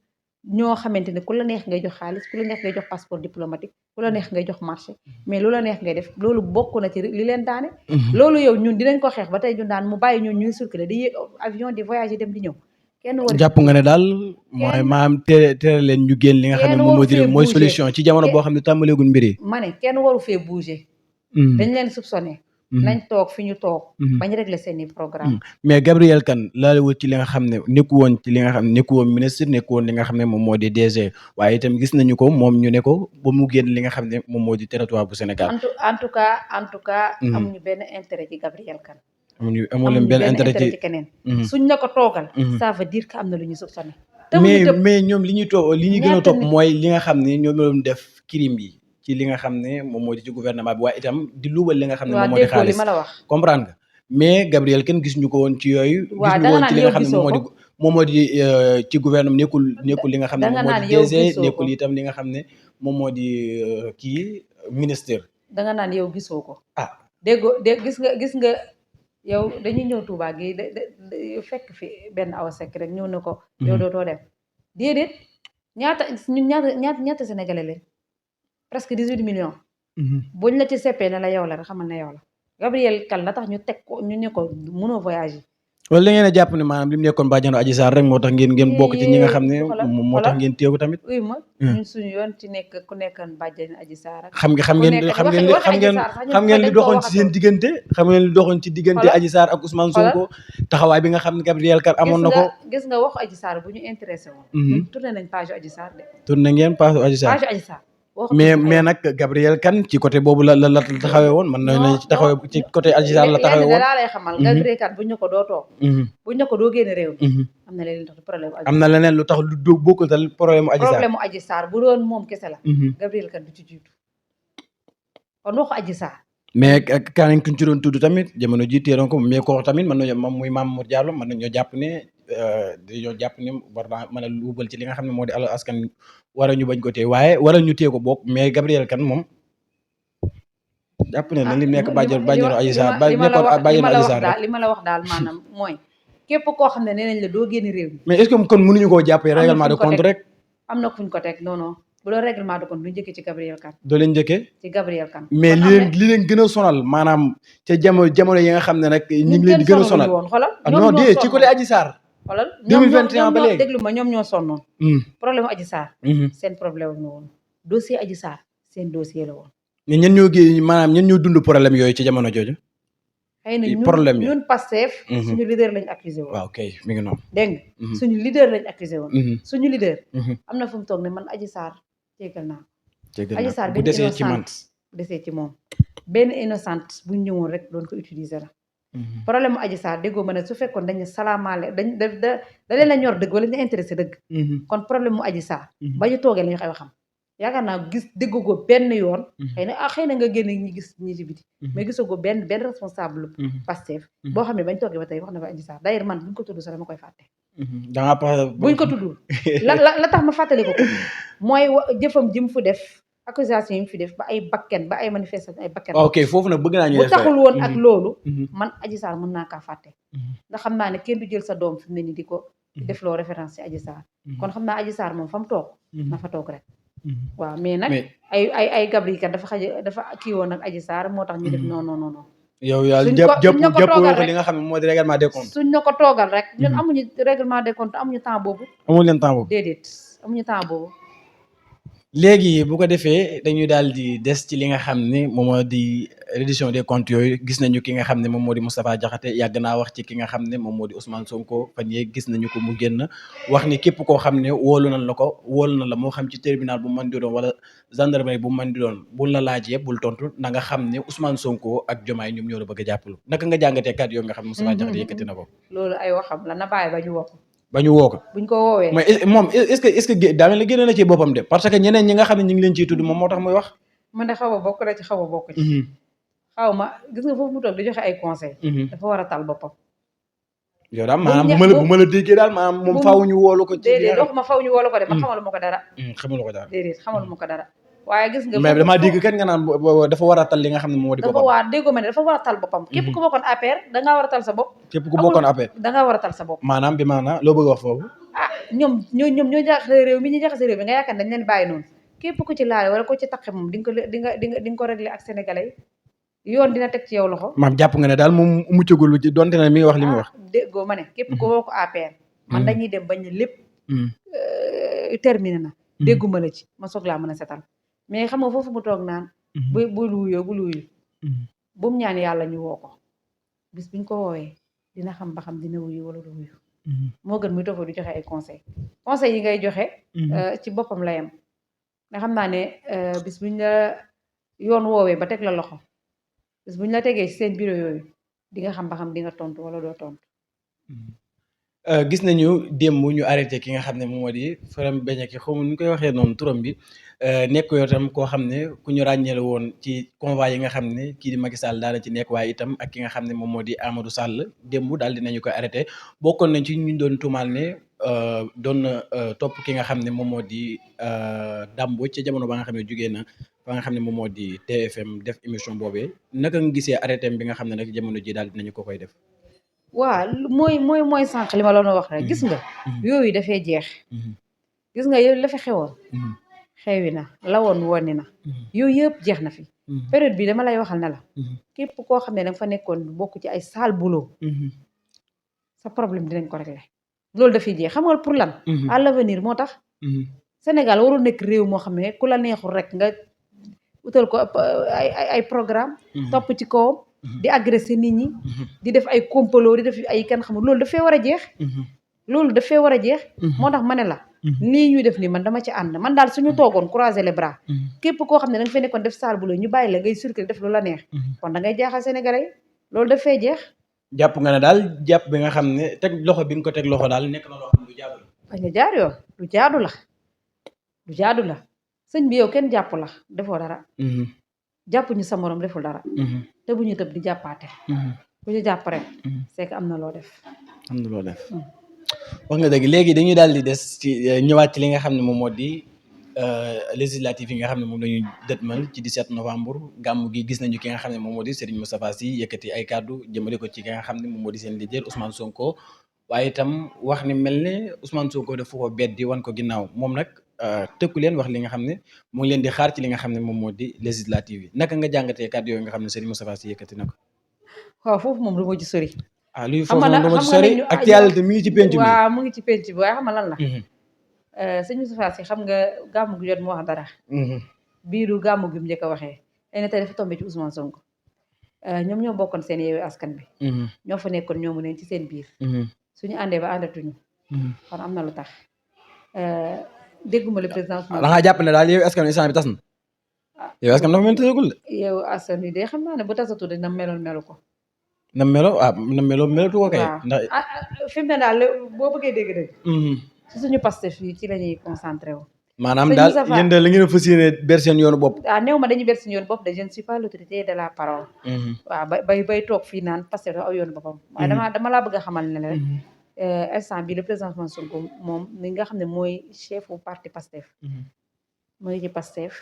Speaker 1: ñoo xamante ne ku la neex ngay jox xaalis ku la neex ngay jox passeport diplomatique ku la neex ngay jox marché mais lu la neex ngay def loolu bokk na ci li leen daane loolu yow ñun dinañ ko xeex ba tey ñun daan mu bàyyi ñun ñuy circuler di yéeg avion di voyager dem di ñëw kenn war
Speaker 2: jàpp nga ne daal mooy maam tere leen ñu génn li nga xam ne moom moo di mooy solution ci jamono boo xam ne tàmbaleegul mbir yi
Speaker 1: ma ne kenn waru fee bouger dañ leen soupçonné nañ toog fi ñu toog bañ régler seeni programme
Speaker 2: mais Gabriel Kane laalewul ci li nga xam ne nekku woon ci li nga xam ne nekku woon ministre nekku woon li nga xam ne moom moo di DG waaye itam gis nañu ko moom ñu ne ko ba mu génn li nga xam ne moom moo di territoire bu Sénégal
Speaker 1: en tout cas amuñu benn intérêt ci Gabriel Kane
Speaker 2: amuñu benn intérêt ci
Speaker 1: keneen suñ na ko toogal ça veut dire que am na lu ñu soupçonné
Speaker 2: mais ñoom li ñuy gën a topp mooy li nga xam ne ñoom doon def crime yi ci li nga xam ne moom moo di ci gouvernement bi waaye itam di luubal li nga xam ne moom moo di xaalis comprendre nga mais Gabriel kenn gis ñu ko woon ci yooyu gis ñu ko woon ci li nga xam ne moom moo di ci gouvernement nekkul li nga xam ne moom moo di DG nekkul itam li nga xam ne moom moo di kii ministère
Speaker 1: da nga naan yow gisoo ko gis nga yow dañuy ñëw Touba gi fekk fi benn Awa Seck rek ñëw na ko yow dootoo dem déedéet ñaata sénégalais lañ presque 18 millions buñ la ci seppee ne la yow la rek xamal ne yow la Gabriel Kane la tax ñu teg ko ñu ne ko mënoo voyage yi
Speaker 2: wala da ngeen a jàpp ne maanaam li mu nekkoon bàjjanu Adji Sarr rek moo tax ngeen bokk ci ñi nga xam ne moo tax ngeen téew tamit
Speaker 1: uy ma ñun suñu yoon ci nekk ku nekkoon bàjjanu Adji Sarr
Speaker 2: xam ngeen li doxoon ci seen diggante xam ngeen li doxoon ci diggante Adji Sarr ak Ousmane Sonko taxawaay bi nga xam ne Gabriel Kane amoon na ko
Speaker 1: gis nga waxu Adji Sarr bu ñu intéressé woon tourné nañ page Adji Sarr de
Speaker 2: tourné ngeen page Adji Sarr mais nag Gabriel Kane ci côté boobu la taxawee woon man nañ ci taxawee ci côté Adji Sarr la taxawee woon
Speaker 1: laa lay xamal Gabriel Kane buñ ne ko doo toog buñ ne ko doo génn réew mi am na leneen tax problème
Speaker 2: am na leneen lu tax lu bokkul tal problème
Speaker 1: Adji Sarr bu doon moom kese la Gabriel Kane du ci jiitu kon waxu Adji Sarr
Speaker 2: mais keneen ku ñu ci doon tudd tamit jamono ji teeroon ko mais kooku tamit mën nañu moom muy Mamour Diallo mën nañoo jàpp ne dañoo jàpp ne war naa mën a luubal ci li nga xam ne moo di alal askan wara ñu bañ ko téye waaye wara ñu téye ko bokk mais Gabriel Kane moom jàpp ne na li nekk bàjjenu Adji Sarr bàjjenu Adji Sarr
Speaker 1: li ma la wax daal maanaam mooy képp koo xam ne nee nañ la doo génn réew mi
Speaker 2: mais est-ce que kon mënuñu koo jàppee règlement de compte rek
Speaker 1: am na fuñ ko teg non bu doon règlement de compte du njëkkee ci Gabriel Kane.
Speaker 2: doo leen njëkkee.
Speaker 1: ci Gabriel Kane.
Speaker 2: mais li leen gën a sonal maanaam ca jamono yi nga xam ne nag. ñu ngi leen di gën a sonal
Speaker 1: woon xoolal.
Speaker 2: non de ci côté Adji Sarr.
Speaker 1: xoolal
Speaker 2: 2021 ba léegi
Speaker 1: déglu ma ñoom ñoo sonnoon. problème Adji Sarr. seen problème la woon dossier Adji Sarr seen dossier la woon.
Speaker 2: mais ñen ñoo dund problème yooyu ci jamono jooju.
Speaker 1: xëy na ñun Pastef suñu leader lañ accusé woon.
Speaker 2: waaw kay mi ngi noonu.
Speaker 1: dégg nga suñu leader lañ accusé woon. suñu leader. am na fu mu toog ne man Adji Sarr jégal naa. Adji Sarr
Speaker 2: bu desee ci man
Speaker 1: bu desee ci moom benn innocente bu ñu ñëwoon rek doon ko utiliser la. problème mu Adji Sarr déggoo ma ne su fekkoon dañu salaamaale da leen a ñor dëgg wala ñu intéressé dëgg. kon problème mu Adji Sarr. ba ñu toogee la ñu koy xam. yaakaar naa gis déggoo benn yoon. xëy na nga génn ñi gis ñi ci biti. mais gisagoo benn responsable. Pastef boo xam ne bañ toogee ba tey wax na ko Adji Sarr d'ailleurs man buñ ko tudd sax dama koy fàtte. buñ ko tudd la tax ma fàttali ko mooy jëfam ji mu fu def accusation yi mu fi def ba ay bakken ba ay manifestation ay bakken.
Speaker 2: ok foofu nag bëgg naa ñu
Speaker 1: bu taxul woon ak loolu. man Adji Sarr mën naa kaa fàtte. ndax xam naa ne kenn du jël sa doom fi mu ne nii di ko def loo référence ci Adji Sarr. kon xam naa Adji Sarr moom fa mu toog. na fa toog rek. waaw mais nag ay Gabriel Kane dafa kii woon ak Adji Sarr moo tax ñu def non.
Speaker 2: yow yaa jàpp li nga xam ne moo di règlement des comptes.
Speaker 1: suñ na ko toogal rek ñun amuñu règlement des comptes amuñu temps boobu.
Speaker 2: amuñu leen temps boobu
Speaker 1: déedéet amuñu temps boobu.
Speaker 2: léegi bu ko defee dañuy daal di des ci li nga xam ne moom moo di reddition des comptes yooyu gis nañu ki nga xam ne moom moo di Moustapha Diakhaté yàgg naa wax ci ki nga xam ne moom moo di Ousmane Sonko fan yee gis nañu ko mu génn wax ni képp koo xam ne wóolu na la moo xam ci tribunal bu mën di doon wala gendarmerie bu mën di doon bul la laajee bul tontu na nga xam ne Ousmane Sonko ak Diomaye ñoom ñoo la bëgg a jàppalu naka nga jàngatee kàddu yoo nga xam ne Moustapha Diakhaté yëkkati na ko.
Speaker 1: loolu ay waxam la na bàyyi
Speaker 2: ba ñu woo ko
Speaker 1: buñ ko woowee
Speaker 2: mais moom est-ce que daa mel ni génne na ci boppam de parce que ñeneen ñi nga xam ne ñu ngi leen ciy tudd moom moo tax muy wax.
Speaker 1: man de xaw a bokk na ci xaw a bokk ci. xaw ma gis nga foofu mu toog di joxe ay conseil dafa war a tal boppam.
Speaker 2: yow daal maanaam bu ma la déggee daal maanaam moom faaw ñu woolu ko. ci
Speaker 1: déedéet waxuma faaw ñu woolu ko de man xamalu ma ko dara.
Speaker 2: xamalu ko dara
Speaker 1: déedéet xamalu ma ko dara. waaye gis nga
Speaker 2: mais damaa dégg kat nga naan dafa war a tal li nga xam ne moo di boppam.
Speaker 1: dafa waa déggoo ma ne dafa war a tal boppam. képp ku bokkoon APR dangaa war a tal sa bopp.
Speaker 2: képp ku bokkoon APR
Speaker 1: dangaa war a tal sa bopp.
Speaker 2: maanaam bi maanaam loo bëgg wax foofu.
Speaker 1: ñoom ñoo jaxase réew mi ñu jaxase réew mi nga yaakaar dañ leen bàyyi noonu képp ku ci laale wala ku ci taqe moom di nga ko régler ak sénégalais yi yoon dina teg ci yow loxo.
Speaker 2: maam jàpp nga ne daal moom muccagul ci donte ne mi ngi wax li muy wax.
Speaker 1: déggoo ma ne képp ku bokk APR. man dañuy dem bañ ne lépp. terminé na. dégguma la ci ma soog laa mën a setal mais xam nga foofu mu toog naan. bul wuyoo bul wuyu. bu mu ñaan yàlla ñu woo ko bis biñ ko woowee dina xam ba xam dina wuyu wala du wuyu. moo gën muy toog di joxe ay conseil yi ngay joxe. ci boppam la yem. nga xam naa ne bis buñ la yoon woowee ba teg la loxo bis buñ la tegee ci seen bureau yooyu di nga xam ba xam di nga tontu wala doo tontu.
Speaker 2: gis nañu démb ñu arrêté ki nga xam ne moom moo di Faram Beñeki xaw ma nu ñu koy waxee noonu turam bi nekk yoo tam koo xam ne ku ñu ràññeel woon ci convoi yi nga xam ne kii di Macky Sall daana ci nekk waaye itam ak ki nga xam ne moom moo di Amadou Sall démb daal dinañu koy arrêté bokkoon nañ ci ñu doon tuumaal ne doon topp ki nga xam ne moom moo di Dambo ci jamono ba nga xam ne jugee na ba nga xam ne moom moo di TFM def émission boobee naka nga gisee arrêté bi nga xam ne nag jamono ji daal dinañu ko koy def.
Speaker 1: waaw mooy sànq li ma la doon wax rek gis nga. yooyu dafay jeex. gis nga yow la fi xewoon. xewi na lawoon wonni na. yooyu yëpp jeex na fi. période bi dama lay waxal ne la. képp koo xam ne danga fa nekkoon bokk ci ay sale boulot. sa problème dinañ ko régler. loolu dafay jeex xam nga pour lan. à l'avenir moo tax. Sénégal warul nekk réew moo xam ne ku la neexul rek nga utal ko ay programme topp ci kawam. di agresser nit ñi. di def ay complot di def ay kenn xamul loolu dafay war a jeex. loolu dafay war a jeex. moo tax ma ne la. lii ñuy def nii man dama ci ànd man daal suñu toogoon croiser les bras. képp koo xam ne da nga fay nekkoon def saal bu la ñu bàyyi la ngay circuler def lu la neex. kon da ngay jaaxal Sénégalais loolu dafay jeex.
Speaker 2: jàpp nga ne daal jàpp bi nga xam ne teg loxo bi nga ko teg loxo daal nekk na loo xam ne lu jaadu la.
Speaker 1: bañ a jaar yoon lu jaadu la sëñ bi yow kenn jàpp la defoo dara. jàppuñu sa morom deful dara. te bu ñu tëb di jàppaate. bu ñu jàpp rek. c'est que am na loo def.
Speaker 2: wax nga dëgg léegi dañuy daal di des ci ñëwaat ci li nga xam ne moom moo di législative yi nga xam ne moom lañuy dëtmal ci 17 novembre gàmmu gi gis nañu ki nga xam ne moom moo di Serigne Moustapha Sy yëkkati ay kàddu jëmale ko ci ki nga xam ne moom moo di seen leader Ousmane Sonko waaye itam wax ni mel ne Ousmane Sonko dafa ko beddi wan ko ginnaaw moom nag tëkku leen wax li nga xam ne mu ngi leen di xaar ci li nga xam ne moom moo di législative yi naka nga jàngatee kàddu yooyu nga xam ne Serigne Moustapha Sy yëkkati na ko.
Speaker 1: waaw foofu moom du ma ci sori.
Speaker 2: luy foofu moom du ma ci sori actualité mi ngi ci penc bi.
Speaker 1: waaw mu ngi ci penc bi waaye xam nga lan la. sëñ Moustapha Sy xam nga gàmmu gi jot mu wax dara. biiru gàmmu gi mu njëkk a waxee. tey tey dafa tombé ci Ousmane Sonko. ñoom ñoo bokkoon seen Yewwi Askan bi. ñoo fa nekkoon ñoomu neen ci seen biir. suñu àndee ba àndatuñu. kon am na lu tax. dégguma le président Ousmane.
Speaker 2: da ngaa jàpp ne daal Yewwi Askan Wi instant bi tas na. Yewwi Askan dafa mel ni tasagul de.
Speaker 1: Yewwi Askan Wi de xam naa ne bu tasatu de na meloon melu ko.
Speaker 2: na melo melatu ko kay.
Speaker 1: ndax fi mu ne daal boo bëggee dégg-dégg. ci suñu Pastef fii ci la ñuy concentré wu.
Speaker 2: maanaam daal yéen de la ngeen a fas yéene ber seen yoonu bopp.
Speaker 1: néew ma dañuy ber seen yoonu bopp de je ne suis pas l'autorité de la parole. waaw bay toog fii naan Pastef dafa aw yoonu boppam. waaye dama laa bëgg a xamal ne rek. instant bi le président Ousmane Sonko moom mi nga xam ne mooy chefu parti Pastef. mu ngi ci Pastef.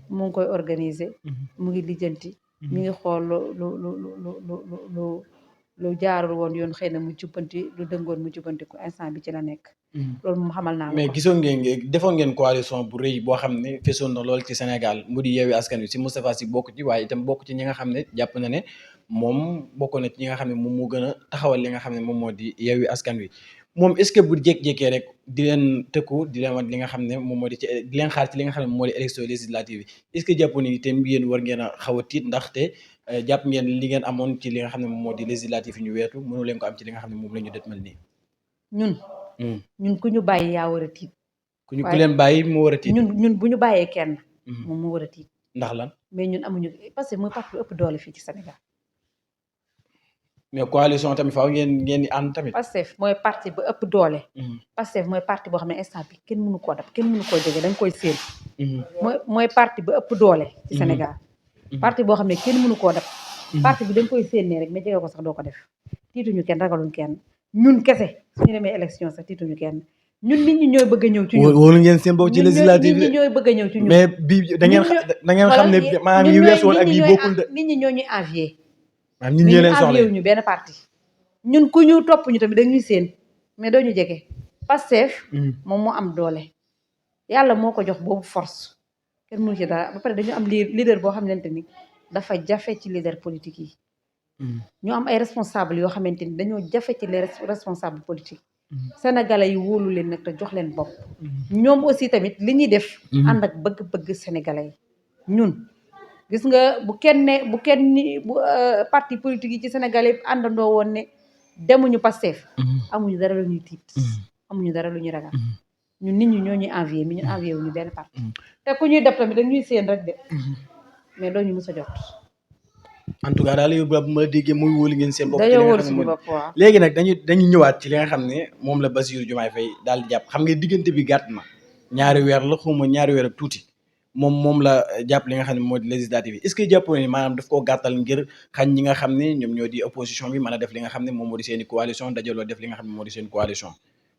Speaker 1: mu ngi koy organiser. mu ngi lijjanti. mi ngi xool lu jaarul woon yoon xëy na mu jubbanti lu dëngoon mu jubbanti ko instant bi ci la nekk. loolu moom xamal naa
Speaker 2: mais gisoon ngeen defoon ngeen coalition bu rëy boo xam ne fesoon na lool ci Sénégal mu di Yewwi Askan Wi si Moustapha Sy bokk ci waaye itam bokk ci ñi nga xam ne jàpp na ne moom bokk na ci ñi nga xam ne moom moo gën a taxawal li nga xam ne moom moo di Yewwi Askan Wi moom est-ce que bu jékki-jékkee rek di leen tëkku di leen wan li nga xam ne moom moo di ci di leen xaar ci li nga xam ne moom moo di élection législative yi est-ce que jàpp ni itam yéen war ngeen a xaw a tiit ndaxte jàpp ngeen li ngeen amoon ci li nga xam ne moom moo di législative yi ñu weetu mënu leen ko am ci li nga xam ne moom la ñu dëtmal nii.
Speaker 1: ñun ku ñu bàyyi yaa war a tiit.
Speaker 2: ku leen bàyyi moo war a tiit.
Speaker 1: ñun bu ñu bàyyee kenn. moom moo war a tiit.
Speaker 2: ndax lan.
Speaker 1: mais ñun amuñu parce que mooy parti bu ëpp doole fii ci Sénégal.
Speaker 2: mais coalition tamit faaw ngeen di ànd tamit.
Speaker 1: Pastef mooy parti bu ëpp doole. Pastef mooy parti boo xam ne instant bi kenn mënu koo dab kenn mënu koo jege dañ koy séen. mooy parti bu ëpp doole. ci Sénégal. parti boo xam ne kenn mënu koo dab. parti bi dañ koy séenee rek mais jege ko sax doo ko def. tiituñu kenn ragaluñ kenn ñun kese suñu demee élection sax tiituñu kenn ñun nit ñi ñooy bëgg a ñëw ci ñun.
Speaker 2: wóolu ngeen seen bopp ci législative
Speaker 1: nit ñi ñooy bëgg a ñëw ci ñun.
Speaker 2: mais bii da ngeen xam ne maanaam yi wees woon ak yi bokkul de.
Speaker 1: nit ñi ñoo ñuy envier.
Speaker 2: waaw nit ñi leen soxla
Speaker 1: envier ñu benn parti. ñun ku ñu topp ñu tamit dañuy séen mais doo ñu jege. Pastef moom moo am doole. yàlla moo ko jox boobu force. kenn mënu ci dara ba pare dañu am leader boo xamante ni dafa jafe ci leader politique yi. ñu am ay responsable yoo xamante ni dañoo jafe ci les responsables politiques. sénégalais yi wóolu leen nag te jox leen bopp. ñoom aussi tamit li ñuy def. ànd ak bëgg-bëgg sénégalais yi. ñun gis nga bu parti politique yi ci sénégalais yi àndandoo woon ne demuñu Pastef. amuñu dara lu ñuy tiit. amuñu dara lu ñuy ragal. ñun nit ñi ñoo ñuy envier mi ñun envier wuñu benn parti. te ku ñuy def tamit dañuy séen rek de. mais doo ñu mës a jot.
Speaker 2: en tout cas daal yow bu ma déggee muy wóolu ngeen seen bopp.
Speaker 1: dañoo wóolu suñu bopp waaw.
Speaker 2: léegi nag dañuy ñëwaat ci li nga xam ne moom la Bassirou Diomaye Faye daal di jàpp xam nga diggante bi gàtt na ñaari weer la xawma ñaari weer ak tuuti moom la jàpp li nga xam ne moo di législative yi est-ce que jàppoo ni maanaam daf koo gàttal ngir xañ ñi nga xam ne ñoom ñoo di opposition bi mën a def li nga xam ne moom moo di seen i coalition dajaloo def li nga xam ne moo di seen coalition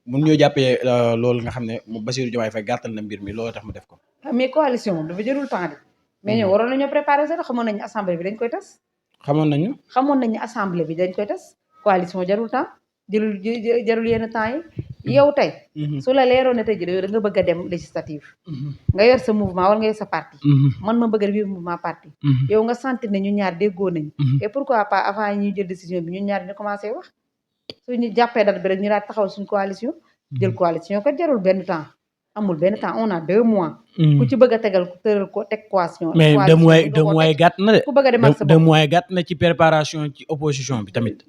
Speaker 2: mun ñoo jàppee loolu nga xam ne Bassirou Diomaye Faye gàttal na mbir mi loolu tax mu def ko.
Speaker 1: mais coalition moom dafa jëlul temps de mais ñoo waroon nañoo préparer sax xamoon nañu assemblée bi dañ koy tas.
Speaker 2: xamoon nañu
Speaker 1: assemblée bi dañ koy tas coalition jarul temps jarul yenn temps yi yow tey su la leeroon ne tey ji da nga bëgg a dem législative nga yor sa mouvement wala nga yor sa parti man ma bëgg a biir mouvement parti yow nga sentir ne ñu ñaar déggoo nañ et pourquoi pas avant ñuy jël décision bi ñun ñaar ñu commencé wax suñu jàppee date bi rek ñu daal taxawal suñu coalition jël coalition kat jarul benn temps amul benn temps on a 2 mois. ku ci bëgg a tëral ko teg coalition.
Speaker 2: mais 2 mois gàtt na de.
Speaker 1: ku bëgg a dem ak sa bopp
Speaker 2: 2 mois gàtt na ci préparation ci opposition bi tamit.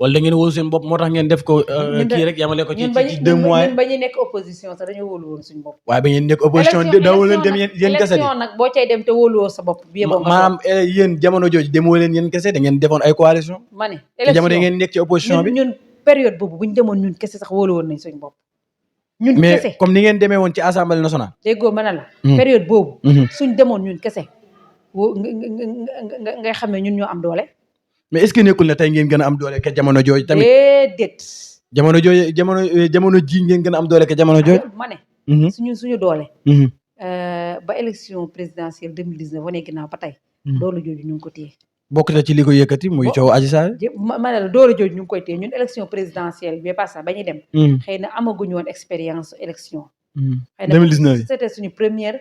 Speaker 2: wala da ngeen wóolu seen bopp moo tax ngeen def ko kii rek yamale ko ci 2 mois.
Speaker 1: ñun ba ñu nekk opposition sax dañoo wóolu woon suñu bopp.
Speaker 2: waaye ba ngeen nekk opposition dawoo leen dem yéen kese
Speaker 1: élection nag boo cay dem te wóoluwoo sa bopp. bi
Speaker 2: maanaam yéen jamono jooju demoo leen yéen kese da ngeen defoon ay coalition.
Speaker 1: ma ne
Speaker 2: élection jamono ngeen nekk ci opposition bi.
Speaker 1: ñun période boobu bu ñu demoon ñun kese sax wóolu woon nañ suñu bopp. ñun kese
Speaker 2: mais comme ni ngeen demee woon ci assemblée nationale.
Speaker 1: déggoo mën na la. période boobu. suñ demoon ñun kese nga xam ne ñun ñoo am doole.
Speaker 2: mais est-ce que nekkul ne tey ngeen gën a am doole ke jamono jooju tamit.
Speaker 1: déedéet.
Speaker 2: jamono ji ngeen gën a am doole ke jamono jooju.
Speaker 1: ma ne. suñu doole. ba élection présidentielle 2019 wane ginnaaw ba tey. doole jooju ñu ngi ko téye.
Speaker 2: bokk na ci li ko yëkkati muy coow Adji Sarr.
Speaker 1: ma ne la doole jooju ñu ngi koy téye ñun élection présidentielle bi passé ba ñuy dem. xëy na amaguñu woon expérience élection. xëy na
Speaker 2: 2019
Speaker 1: c'était suñu première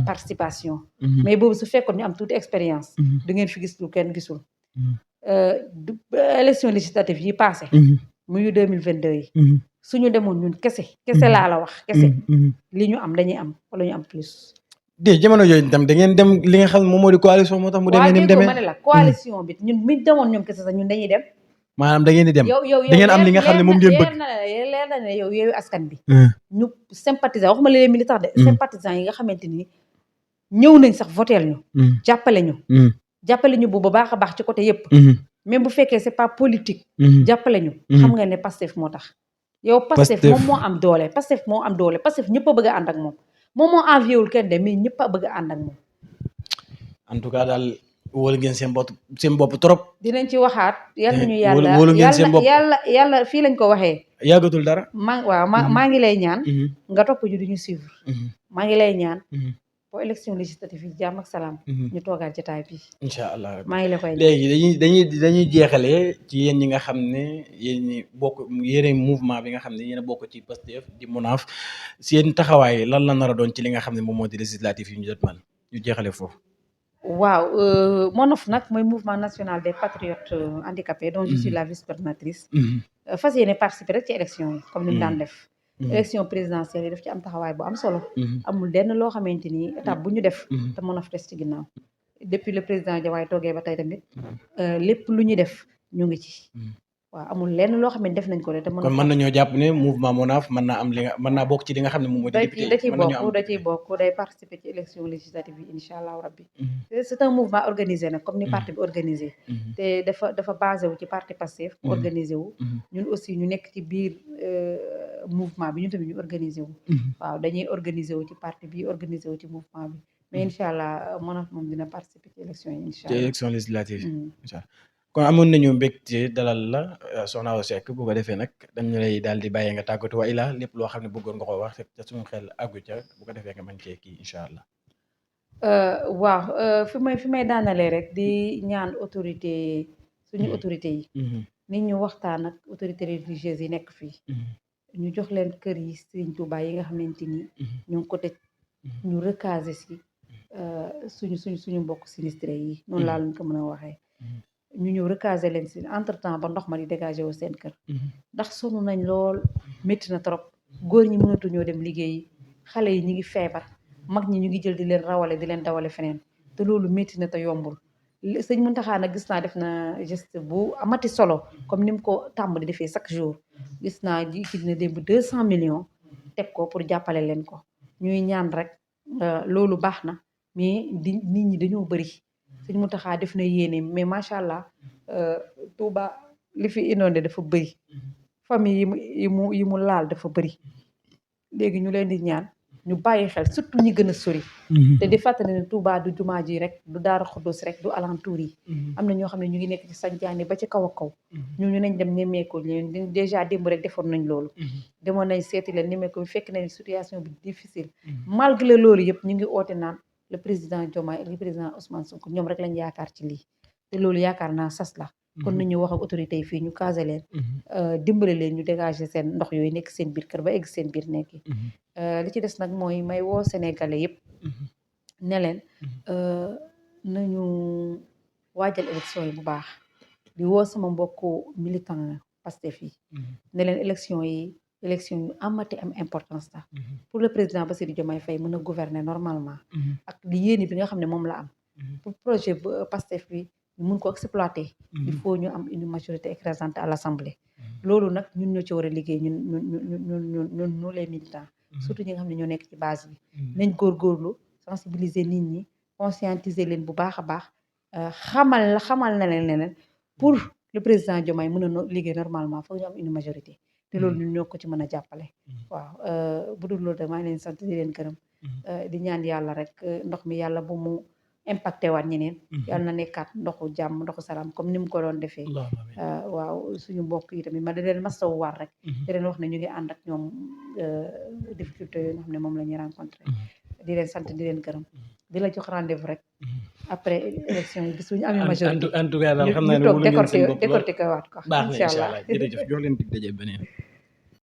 Speaker 1: participation. mais boobu su fekkoon ñu am tuuti expérience. du ngeen fi gis lu kenn gisul. élection législative yi passé. muy 2022 yi. suñu demoon ñun kese laa la wax kese. li ñu am dañuy am wala ñu am plus.
Speaker 2: jamono yooyu tam da ngeen dem li nga xam moom moo di coalition moo tax mu demee ni mu demee.
Speaker 1: ma ne la coalition bi ñun mi demoon ñoom kese sax ñun dañuy dem.
Speaker 2: maanaam da ngeen di dem.
Speaker 1: yow
Speaker 2: da ngeen am li nga xam ne moom ngeen bëgg.
Speaker 1: leer na ne yow yeewu askan bi. ñu sympathisant waxuma les militants de. sympathisant yi nga xamante ni ñëw nañ sax voteel ñu. jàppale ñu bu baax a baax ci côté yépp. même bu fekkee c'est pas politique. jàppale ñu. xam nga ne Pastef moo tax. yow Pastef moom moo am doole Pastef ñëpp a bëgg a ànd ak moom moo envié wul kenn de mais ñëpp a bëgg a ànd ak moom.
Speaker 2: en tout cas daal wóolu ngeen seen bopp trop.
Speaker 1: dinañ ci waxaat yal nañu
Speaker 2: wóolu ngeen seen bopp
Speaker 1: yàlla fii lañ ko waxee.
Speaker 2: yàggatul dara.
Speaker 1: maa ngi lay ñaan. nga topp ñu duñu suivre. maa ngi lay ñaan. pour élection législative yi jàmm ak salaam. ñu toogaat jotaay bi.
Speaker 2: incha allah
Speaker 1: maa ngi la koy
Speaker 2: léegi dañuy jeexalee ci yéen ñi nga xam ne yéen ñi bokk yéen mouvement bi nga xam ne yéen a bokk ci Pastef di MONAF seen taxawaay lan la nar a doon ci li nga xam ne moom moo di législative yi ñu jot mal ñu jeexalee foofu.
Speaker 1: waaw MONAF nag mooy mouvement national des patriotes handicapés dont je suis la vice-coordinatrice. fas yéene participer rek ci élection yi comme ni mu daan def. élection présidentielle yi daf ci am taxawaay bu am solo. amul lenn loo xamante ni étape bu ñu def. te MONAF des ci ginnaaw. depuis le président Diomaye toogee ba tey tamit lépp lu ñu def ñu ngi ci. waaw amul lenn loo xam ne def nañ ko de te
Speaker 2: kon mën nañoo jàpp ne mouvement MONAF mën naa bokk ci li nga xam ne moom moo di député
Speaker 1: da ciy bokk day participer ci élection législative yi incha allah rabbi. c'est un mouvement organisé nag comme ni parti bi organisé. te dafa basé wu ci parti Pastef mu organisé wu. ñun aussi ñu nekk ci biir mouvement bi ñun tamit ñu organisé wu. waaw dañuy organisé wu ci parti bi organisé wu ci mouvement bi mais incha allah MONAF moom dina participer ci élection yi incha allah.
Speaker 2: ci élection législative yi incha allah. kon amoon nañu mbégte dalal la Soxna Awa Seck bu ko defee nag dañu lay daal di bàyyee nga tàggatu wa ilaa lépp loo xam ne bëggoon nga ko wax ca suñu xel àggu ca bu ko defee nga mën cee kii incha allah.
Speaker 1: waaw fi may daanalee rek di ñaan suñu autorité yi. nit ñu waxtaan ak autorité religieuse yi nekk fii. ñu jox leen kër yi Serigne Touba yi nga xamante ni. ñu ngi ko tëj ñu recaser si suñu mbokk sinistré yi noonu laa leen ko mën a waxee. ñu ñëw recaser leen si entre temps ba ndox ma di dégager wu seen kër. ndax sonn nañ lool métti na trop góor ñi mënatuñoo dem liggéeyi xale yi ñu ngi feebar mag ñi ñu ngi jël di leen rawale di leen dawale feneen te loolu métti na te yombul. sëñ Mountakha nag gis naa def na geste bu amati solo comme ni mu ko tàmm di defee chaque jour gis naa ji ci dina démb 200 millions teg ko pour jàppale leen ko ñuy ñaan rek loolu baax na mais nit ñi dañoo bëri. sëñ Mountakha def na yéene mais macha allah Touba li fi inondé dafa bëri famille yi mu laal dafa bëri léegi ñu leen di ñaan ñu bàyyi xel surtout ñi gën a sori. te di fàttali ne Touba du jumaa ji rek du Daara Xuddoos rek du alentour yi. am na ñoo xam ne ñu ngi nekk ci sanjaani ba ci kaw a kaw. ñooñu nañ dem nemmeeku leen déjà démb rek defoon nañ loolu. demoon nañ seeti leen nemmeeku bi fekk nañ situation bi difficile. malgré loolu yëpp ñu ngi oote naan. le président Diomaye ak le président Ousmane Sonko ñoom rek lañ yaakaar ci lii te loolu yaakaar naa sas la kon nañu wax ak autorités yi fii ñu casé leen dimbale leen ñu dégager seen ndox yooyu nekk seen biir kër ba egg seen biir nekk li ci des nag mooy may woo sénégalais yëpp ne leen nañu waajal élection yi bu baax di woo sama mbokku militant Pastef yi ne leen élection yu amati am importance la pour le président Bassirou Diomaye Faye mën a gouverner normalement ak li yéene bi nga xam ne moom la am pour projet Pastef bi ñu mun ko exploiter il faut ñu am une majorité écrasante à l'Assemblée loolu nag ñun ñoo ci war a liggéey ñun les militants surtout ñi nga xam ne ñoo nekk ci base bi nañ góorgóorlu sensibiliser nit ñi conscientiser leen bu baax a baax xamal na leen pour le président Diomaye mën a liggéey normalement foog ñu am une majorité te loolu ñun ñoo ko ci mën a jàppale waaw bu dul loolu de maa ngi leen sant di leen gërëm di ñaan yàlla rek ndox mi yàlla bu mu impacté waat ñeneen yàlla na nekkaat ndoxu jàmm ndoxu salaam comme ni mu ko doon defee waaw suñu mbokk yi tamit ma da leen masawu war rek di leen wax ne ñu ngi ànd ak ñoom difficulté yooyu nga xam ne moom la ñuy rencontré di leen sant di leen gërëm di la jox rendez-vous rek après élection yi bis bu ñu amee majorité
Speaker 2: en tout cas daal xam naa
Speaker 1: ñu
Speaker 2: ne
Speaker 1: toog
Speaker 2: wóolu ngeen seen bopp lool
Speaker 1: décortiquer waat ko
Speaker 2: baax na
Speaker 1: incha
Speaker 2: incha
Speaker 1: allah
Speaker 2: allah jërëjëf jox leen dig daje beneen